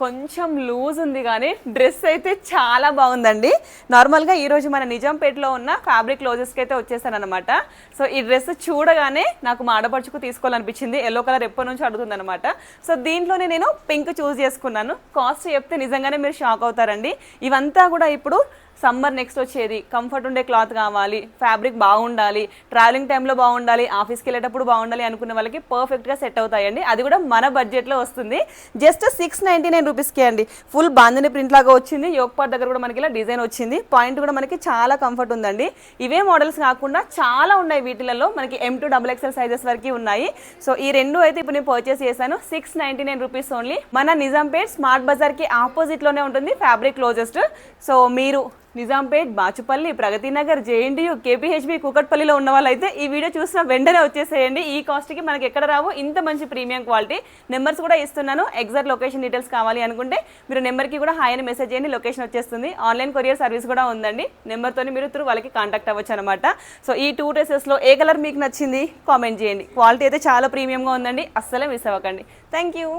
కొంచెం లూజ్ ఉంది కానీ డ్రెస్ అయితే చాలా బాగుందండి. నార్మల్గా ఈరోజు మన నిజాంపేటలో ఉన్న ఫ్యాబ్రిక్ క్లోజెస్కి అయితే వచ్చేసాను అనమాట. సో ఈ డ్రెస్ చూడగానే నాకు మా ఆడపడుచుకు తీసుకోవాలనిపించింది. ఎల్లో కలర్ ఎప్పటి నుంచి అడుగుతుంది అనమాట. సో దీంట్లోనే నేను పింక్ చూస్ చేసుకున్నాను. కాస్ట్ చెప్తే నిజంగానే మీరు షాక్ అవుతారండి. ఇవంతా కూడా ఇప్పుడు సమ్మర్ నెక్స్ట్ వచ్చేది, కంఫర్ట్ ఉండే క్లాత్ కావాలి, ఫ్యాబ్రిక్ బాగుండాలి, ట్రావెలింగ్ టైంలో బాగుండాలి, ఆఫీస్కి వెళ్ళేటప్పుడు బాగుండాలి అనుకున్న వాళ్ళకి పర్ఫెక్ట్గా సెట్ అవుతాయండి. అది కూడా మన బడ్జెట్లో వస్తుంది. జస్ట్ 699 రూపీస్కి అండి. ఫుల్ బాందిని ప్రింట్ లాగా వచ్చింది. యోక్ పార్ట్ దగ్గర కూడా మనకి ఇలా డిజైన్ వచ్చింది. పాయింట్ కూడా మనకి చాలా కంఫర్ట్ ఉందండి. ఇవే మోడల్స్ కాకుండా చాలా ఉన్నాయి వీటిలలో. మనకి M2 XXL సైజెస్ వరకు ఉన్నాయి. సో ఈ రెండు అయితే ఇప్పుడు నేను పర్చేస్ చేశాను. 699 రూపీస్ ఓన్లీ. మన నిజాంపేట్ స్మార్ట్ బజార్కి ఆపోజిట్లోనే ఉంటుంది ఫ్యాబ్రిక్ క్లోజెస్ట్. సో మీరు నిజాంపేట్, బాచుపల్లి, ప్రగతి నగర్, JNTU, KPHB, కూకట్పల్లిలో ఉన్న వాళ్ళైతే ఈ వీడియో చూసిన వెంటనే వచ్చేసేయండి. ఈ కాస్ట్కి మనకి ఎక్కడ రావు ఇంత మంచి ప్రీమియం క్వాలిటీ. నెంబర్స్ కూడా ఇస్తున్నాను. ఎగ్జాక్ట్ లొకేషన్ డీటెయిల్స్ కావాలి అనుకుంటే మీరు నెంబర్కి కూడా హాయ్ అని మెసేజ్ చేయండి, లొకేషన్ వచ్చేస్తుంది. ఆన్లైన్ కొరియర్ సర్వీస్ కూడా ఉందండి. నెంబర్తో మీరు త్రూ వాళ్ళకి కాంటాక్ట్ అవ్వచ్చు అనమాట. సో ఈ 2 డ్రెస్సెస్లో ఏ కలర్ మీకు నచ్చింది కామెంట్ చేయండి. క్వాలిటీ అయితే చాలా ప్రీమియంగా ఉందండి. అస్సలే మిస్ అవ్వకండి. Thank you.